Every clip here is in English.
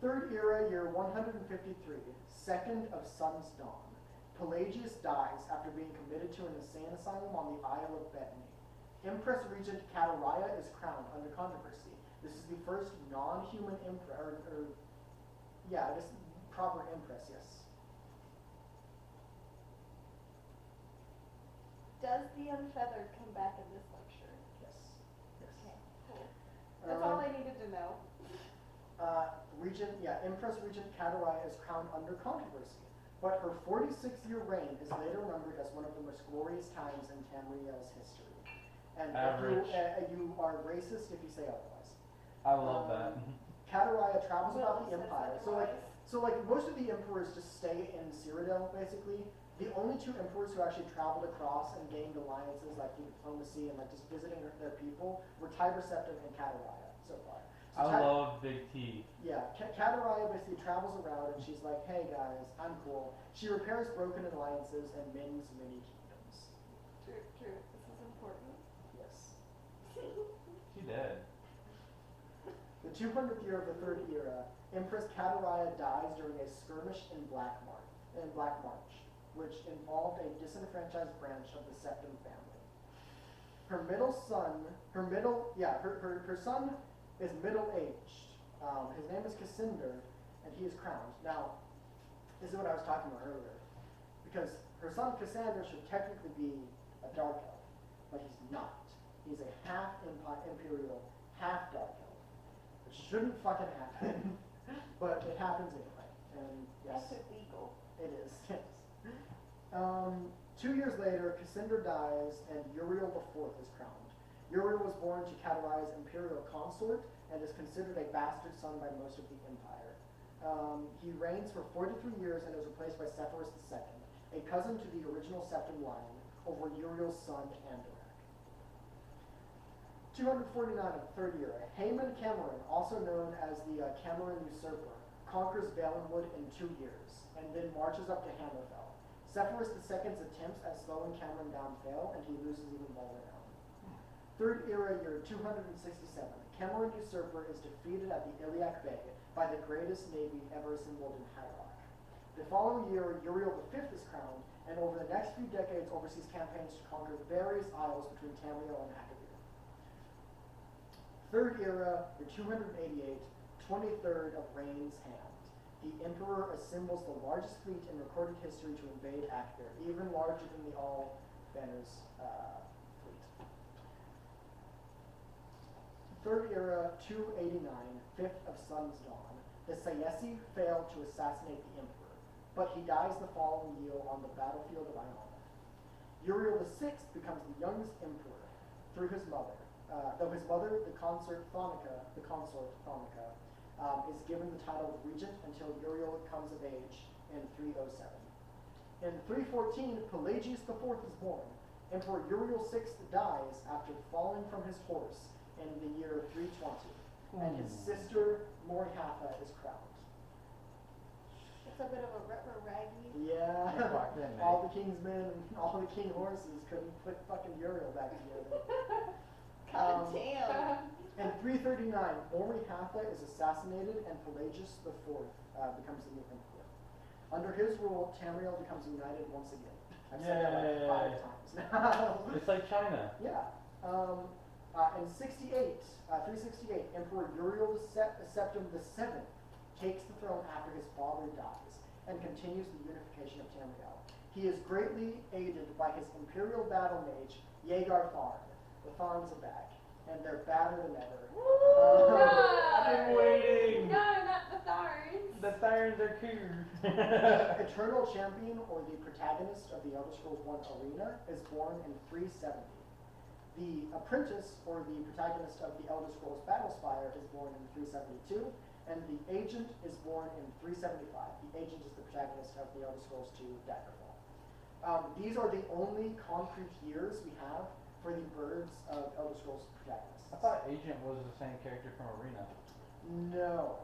Third era, year 153, second of Sun's dawn. Pelagius dies after being committed to an insane asylum on the Isle of Bethany. Empress Regent Kataraya is crowned under controversy. This is the first non-human emperor, yeah, this proper empress, yes. Does the unfeathered come back in this lecture? Yes. Yes. Okay, cool. That's all I needed to know. Empress Regent Kataraya is crowned under controversy, but her 46-year reign is later remembered as one of the most glorious times in Tamriel's history. And you are racist if you say otherwise. I love that. Kataraya travels about the Says empire. otherwise. So most of the emperors just stay in Cyrodiil, basically. The only two emperors who actually traveled across and gained alliances, like through diplomacy and like just visiting their people, were Tiber Septim and Kataraya so far. So I love Big T. Yeah, Kataraya basically travels around and she's like, hey guys, I'm cool. She repairs broken alliances and mends many kingdoms. True, true. This is important. Yes. She did. The 200th year of the Third Era, Empress Kataraya dies during a skirmish in Black March, which involved a disenfranchised branch of the Septim family. Her son is middle-aged. His name is Cassinder, and he is crowned. Now, this is what I was talking about earlier, because her son Cassandra should technically be a dark elf, but he's not. He's a half imperial, half dark elf. It shouldn't fucking happen, but it happens anyway. And yes, That's illegal. it is. Yes. 2 years later, Cassinder dies, and Uriel IV is crowned. Uriel was born to Kataraya's imperial consort and is considered a bastard son by most of the empire. He reigns for 43 years and is replaced by Sepphoris II, a cousin to the original Septim line, over Uriel's son Andorak. 249 of the Third Era, Haemon Cameron, also known as the Cameron Usurper, conquers Valenwood in 2 years, and then marches up to Hammerfell. Sepphoris II's attempts at slowing Cameron down fail, and he loses even more renown. Third Era, year 267, Cameron Usurper is defeated at the Iliac Bay by the greatest navy ever assembled in Hyrock. The following year, Uriel V is crowned, and over the next few decades oversees campaigns to conquer various isles between Tamriel and Akavir. Third Era, year 288, 23rd of Rain's Hand. The Emperor assembles the largest fleet in recorded history to invade Akavir, even larger than the All Banners fleet. Third Era, 289, 5th of Sun's Dawn. The Sayesi failed to assassinate the Emperor, but he dies the following year on the battlefield of Ionith. Uriel VI becomes the youngest emperor through his mother, though his mother, the consort Thonica, is given the title of regent until Uriel comes of age in 307. In 314, Pelagius IV is born. Emperor Uriel VI dies after falling from his horse in the year 320, and his sister Morihatha is crowned. It's a bit of a raggy. Yeah, Fuck them, all the king's men and all the king horses couldn't put fucking Uriel back together. God damn. In 339, Morihatha is assassinated, and Pelagius IV becomes the new emperor. Under his rule, Tamriel becomes united once again. I've said that like 5 times now. It's like China. Yeah. In 368, Emperor Uriel Septim VII takes the throne after his father dies and continues the unification of Tamriel. He is greatly aided by his imperial battle mage, Yegar Tharn. The Tharns are back, and they're badder than ever. I've been waiting. No, not the Tharns. The Tharns are cool. Eternal Champion, or the protagonist of the Elder Scrolls I Arena, is born in 370. The apprentice, or the protagonist of the Elder Scrolls Battlespire, is born in 372, and the agent is born in 375. The agent is the protagonist of the Elder Scrolls II Daggerfall. These are the only concrete years we have for the birds of Elder Scrolls protagonists. I thought Agent was the same character from Arena. No.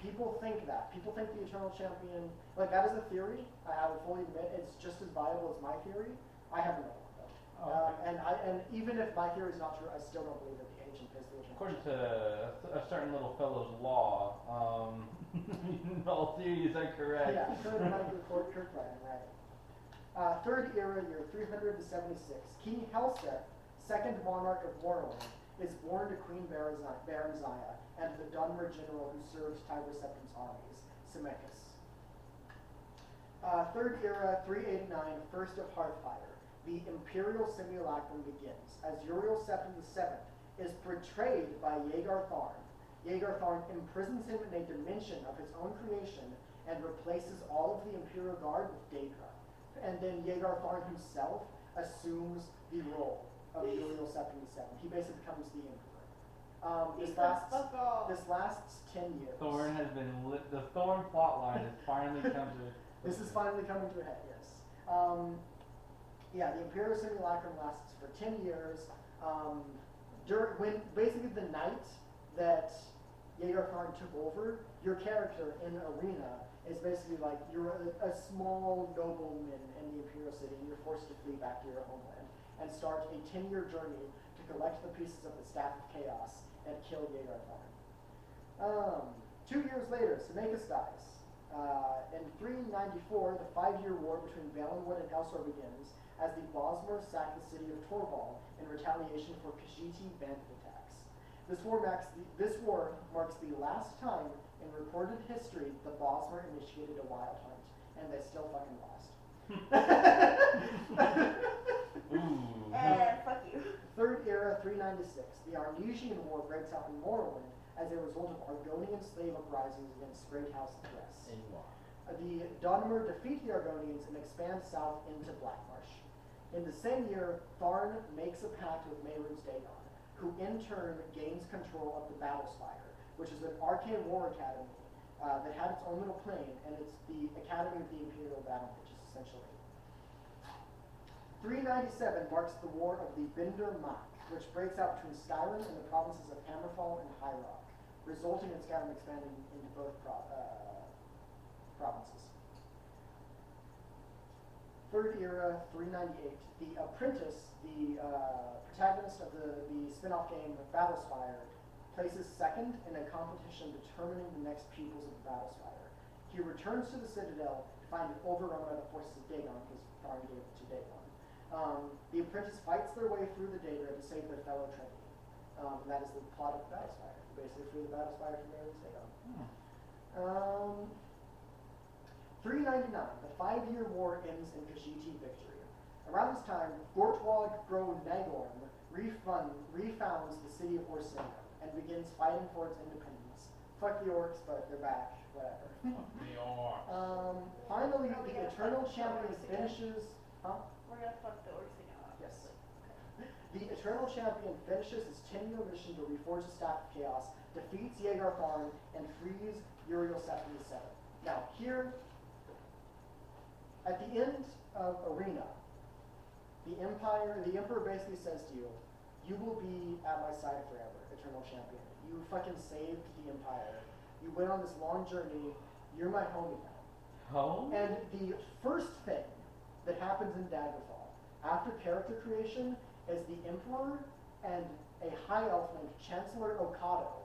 People think that. People think the Eternal Champion, like that is a theory. I will fully admit it's just as viable as my theory. I have another one though. Oh, okay. And even if my theory is not true, I still don't believe that the ancient history. According to a certain little fellow's law, in all theory, is that correct? Yeah, third Michael Kirkbride, right. Third era, year 376. King Helseth, second monarch of Morrowind, is born to Queen Baranziah and the Dunmer general who served Tiber Septim's armies, Semechus. Third era, 389, first of Hearthfire. The Imperial Simulacrum begins, as Uriel Septim VII is portrayed by Yegar Tharn. Yegar Tharn imprisons him in a dimension of his own creation and replaces all of the Imperial Guard with Daedra. And then Yegar Tharn himself assumes the role of Uriel Septim VII. He basically becomes the Emperor. This lasts 10 years. Thorn has been the Thorn plot line has finally come to. This is finally coming to a head, yes. Yeah, the Imperial Simulacrum lasts for 10 years. Basically the night that Yegar Tharn took over, your character in Arena is basically like you're a small nobleman in the Imperial City, and you're forced to flee back to your homeland and start a 10-year journey to collect the pieces of the Staff of Chaos and kill Yegar Tharn. 2 years later, Semechus dies. In 394, the 5-year war between Valenwood and Elsor begins as the Bosmer sack the city of Torval in retaliation for Khajiiti bandit attacks. This war marks the last time in recorded history the Bosmer initiated a wild hunt, and they still fucking lost. Ooh. Fuck you. Third era, 396. The Arnesian War breaks out in Morrowind as a result of Argonian slave uprisings against Great House of Dress. The Dunmer defeat the Argonians and expand south into Blackmarsh. In the same year, Tharn makes a pact with Mehrunes Dagon, who in turn gains control of the Battlespire, which is an arcane war academy that had its own little plane, and it's the Academy of the Imperial Battle Mages, essentially. 397 marks the War of the Binder Mach, which breaks out between Skyrim and the provinces of Hammerfall and High Rock, resulting in Skyrim expanding into both provinces. Third era, 398. The Apprentice, the protagonist of the spin-off game Battlespire, places second in a competition determining the next pupils of the Battlespire. He returns to the Citadel to find it overrun by the forces of Dagon, because Tharn gave it to Dagon. The Apprentice fights their way through the Daedra to save their fellow Trinity. And that is the plot of the Battlespire. Basically, free the Battlespire from Mehrunes Dagon. 399. The 5-year war ends in Khajiiti victory. Around this time, Gortwag Gro Nagorn refounds the city of Orsino and begins fighting for its independence. Fuck the orcs, but they're back. Whatever. The orcs. Finally, the Eternal Champion finishes. Huh? We're gonna fuck the orcs again. Yes. The Eternal Champion finishes his 10-year mission to reforge the Staff of Chaos, defeats Yegar Tharn, and frees Uriel Septim VII. Now, here, at the end of Arena, the Emperor basically says to you, you will be at my side forever, Eternal Champion. You fucking saved the Empire. You went on this long journey. You're my homie now. Home? And the first thing that happens in Daggerfall, after character creation, is the Emperor and a high elf named Chancellor Okado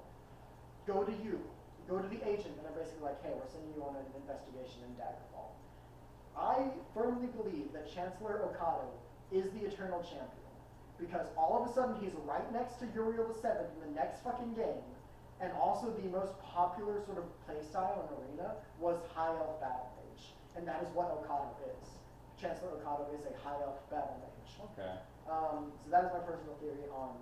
go to the agent, and they're basically like, hey, we're sending you on an investigation in Daggerfall. I firmly believe that Chancellor Okado is the Eternal Champion, because all of a sudden he's right next to Uriel VII in the next fucking game, and also the most popular sort of playstyle in Arena was High Elf Battle Mage, and that is what Okado is. Chancellor Okado is a High Elf Battle Mage. Okay. So that is my personal theory on.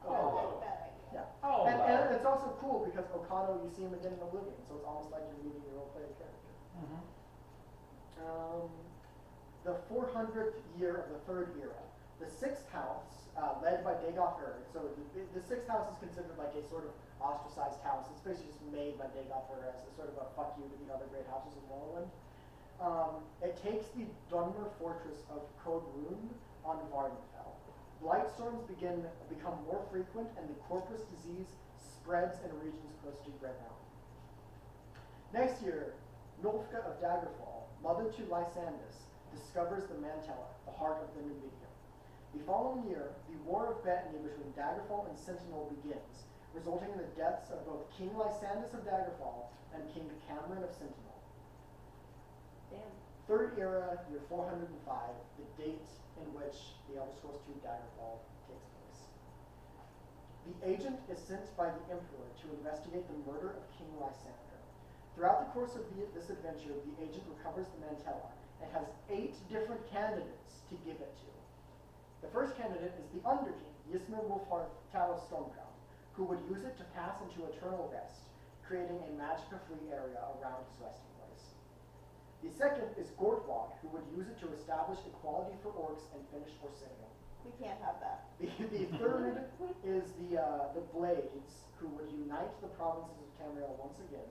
Oh. Bad idea. Yeah. Oh, And it's also cool because Okado, you see him again in Oblivion, so it's almost like you're meeting your old player character. Mm-hmm. The 400th year of the Third Era. The 6th house, led by Dagoth Ur, so the 6th house is considered like a sort of ostracized house. It's basically just made by Dagoth Ur as a sort of a fuck you to the other great houses of Morrowind. It takes the Dunmer fortress of Kodrun on Vardenfell. Blightstorms become more frequent, and the Corpus disease spreads in regions close to Red Mountain. Next year, Nulfka of Daggerfall, mother to Lysandus, discovers the Mantella, the heart of the Numidium. The following year, the War of Bettany between Daggerfall and Sentinel begins, resulting in the deaths of both King Lysandus of Daggerfall and King Cameron of Sentinel. Damn. Third Era, year 405, the date in which the Elder Scrolls II Daggerfall takes place. The agent is sent by the Emperor to investigate the murder of King Lysander. Throughout the course of this adventure, the agent recovers the mantella and has 8 different candidates to give it to. The first candidate is the Underking, Ysmir Wolfhearth Talos Stormcrown, who would use it to pass into eternal rest, creating a magicka-free area around his resting place. The second is Gortwog, who would use it to establish equality for orcs and finish Orsinium. We can't have that. The third is the Blades, who would unite the provinces of Tamriel once again.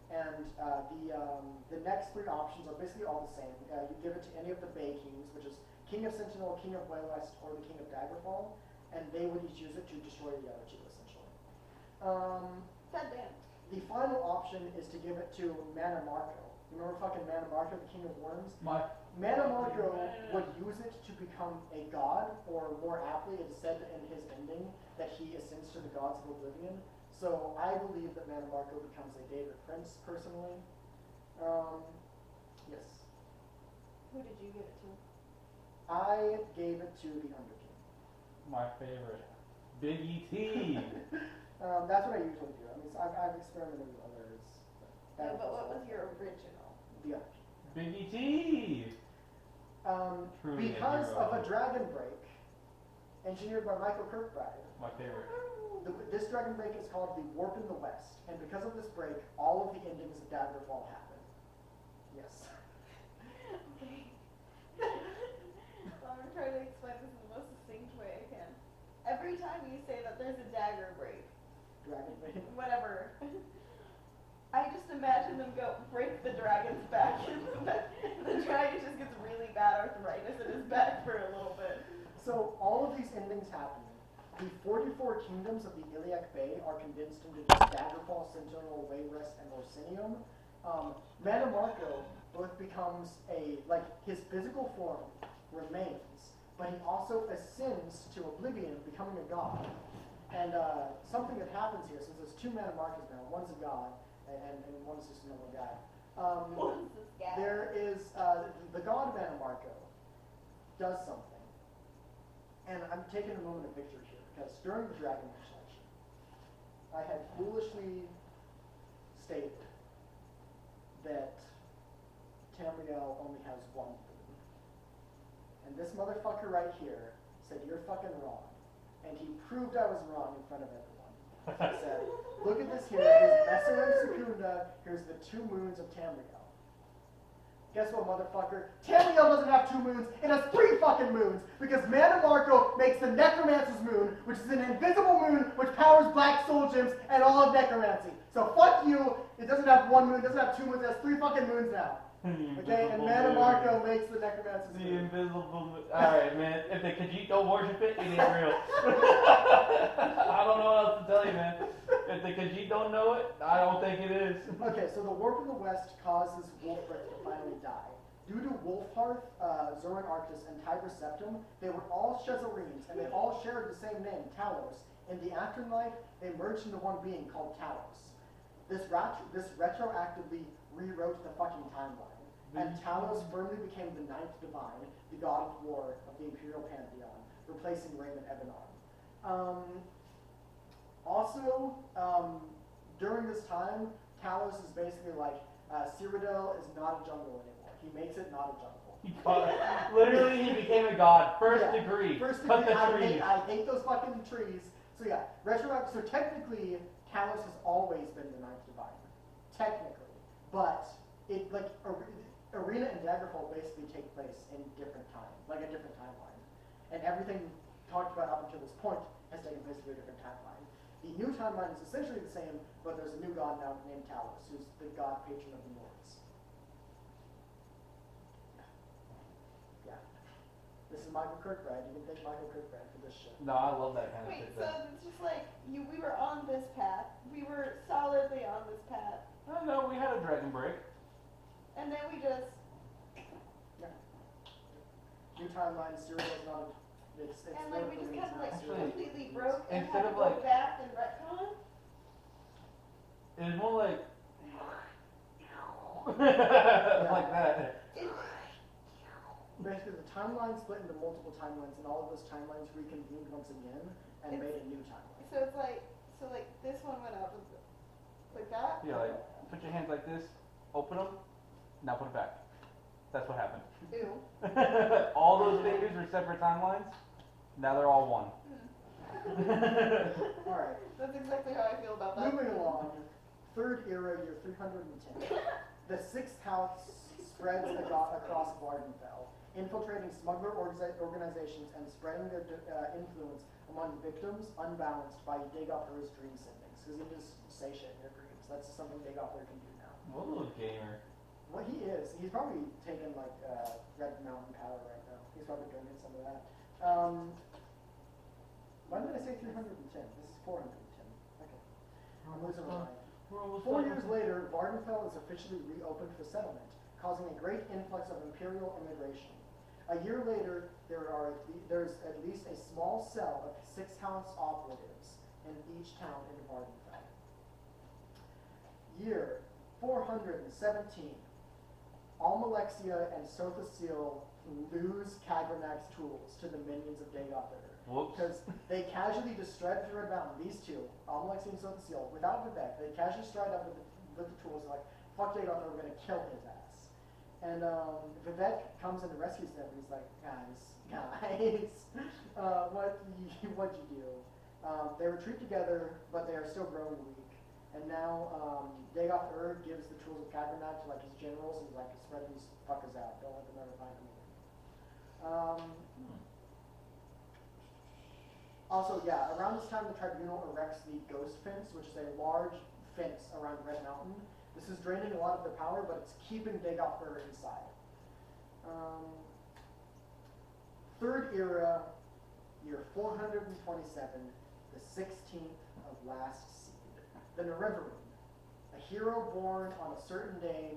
And the next 3 options are basically all the same. You give it to any of the Bay Kings, which is King of Sentinel, King of Waylest, or the King of Daggerfall, and they would each use it to destroy the other 2, essentially. Goddamn. The final option is to give it to Mana Marco. You remember fucking Mana Marco, the King of Worms? Mana Marco would use it to become a god, or more aptly, it is said in his ending that he ascends to the gods of Oblivion. So I believe that Mana Marco becomes a David Prince, personally. Yes. Who did you give it to? I gave it to the Underking. My favorite. Big E.T. That's what I usually do. I mean, so I've experimented with others. No, but what was your original? The Underking. Big E.T. Truly Because a hero. of a dragon break engineered by Michael Kirkbride. My favorite. This dragon break is called the Warp in the West, and because of this break, all of the endings of Daggerfall happen. Yes. Okay. I'm trying to explain this in the most succinct way I can. Every time you say that there's a dagger break, Dragon break. whatever, I just imagine them go break the dragon's back, and the dragon just gets really bad arthritis in his back for a little bit. So all of these endings happen. The 44 kingdoms of the Iliac Bay are condensed into just Daggerfall, Sentinel, Wayrest, and Orsinium. Mana Marco both becomes his physical form remains, but he also ascends to Oblivion, becoming a god. And something that happens here, since there's 2 Mana Marcos now, one's a god, and one's just a normal guy. What's this guy? There is, the god Mana Marco does something. And I'm taking a moment of victory here, because during the Dragon Age selection, I had foolishly stated that Tamriel only has 1 boon. And this motherfucker right here said, "You're fucking wrong." And he proved I was wrong in front of everyone. He said, "Look at this here, here's Messer and Secunda, here's the 2 moons of Tamriel." Guess what, motherfucker? Tamriel doesn't have 2 moons, it has 3 fucking moons, because Mana Marco makes the Necromancer's moon, which is an invisible moon which powers Black Soul Gems and all of Necromancy. So fuck you, it doesn't have 1 moon, it doesn't have 2 moons, it has 3 fucking moons now. Okay, and Mana Marco makes the Necromancer's The moon. invisible moon. Alright, man. If the Khajiit don't worship it, it ain't real. I don't know what else to tell you, man. If the Khajiit don't know it, I don't think it is. Okay, so the Warp in the West causes Wolfhearth to finally die. Due to Wolfhearth, Zoran Arctus, and Tiber Septim, they were all Shezarines, and they all shared the same name, Talos. In the afterlife, they merged into one being called Talos. This retroactively rewrote the fucking timeline. And Talos firmly became the 9th divine, the god of war of the Imperial Pantheon, replacing Raymond Ebenon. Also, during this time, Talos is basically like, Cyrodiil is not a jungle anymore. He makes it not a jungle. Literally, he became a god. First Yeah, degree. First Cut degree, the trees. I hate those fucking trees. So yeah, so technically, Talos has always been the 9th divine. Technically. But, Arena and Daggerfall basically take place in different time, like a different timeline. And everything talked about up until this point has taken place through a different timeline. The new timeline is essentially the same, but there's a new god now named Talos, who's the god patron of the Nords. Yeah. This is Michael Kirkbride. You can thank Michael Kirkbride for this shit. No, I love that kind of Wait, shit. so it's just like, we were on this path, we were solidly on this path, No, we had a dragon break. and then we just, Yeah. New timeline, Cyrodiil is not a It's And there like we for just me, kind of like it's Actually, completely broke and instead had to of, go like- back and retcon. It was more like like that. It's Basically, the timeline split into multiple timelines, and all of those timelines reconvened once again and made a new timeline. so it's like this one went up like that. Yeah, like put your hands like this, open them, now put it back. That's what happened. Ew. All those fingers were separate timelines. Now they're all one. All right. That's exactly how I feel about that. Moving along, third era, year 310. The sixth house spreads across Vardenfell, infiltrating smuggler organizations and spreading their influence among victims unbalanced by Dagobhur's dream sendings. Because you just say shit in your dreams. That's something Dagobhur can do now. What a little gamer. Well, he is. He's probably taking like Red Mountain power right now. He's probably drinking some of that. Why did I say 310? This is 410. Okay. I'm losing my mind. 4 years later, Vardenfell is officially reopened for settlement, causing a great influx of imperial immigration. A year later, there's at least a small cell of sixth house operatives in each town in Vardenfell. Year 417. Almalexia and Sothasil lose Kagranak's tools to the minions of Dagobhur. Whoops. Because they casually just stride through Red Mountain, these two, Almalexia and Sothasil, without Vivek, they casually stride up with the tools, like, fuck Dagobhur, we're gonna kill his ass. And Vivek comes and rescues them, and he's like, guys, what'd you do? They retreat together, but they are still growing weak. And now Dagobhur gives the tools of Kagranak to like his generals, and he's like, spread these fuckers out, don't let them ever find them again. Also, yeah, around this time the tribunal erects the Ghost Fence, which is a large fence around Red Mountain. This is draining a lot of their power, but it's keeping Dagobhur inside. Third era, year 427, the 16th of last seed. The Nerevarine, a hero born on a certain day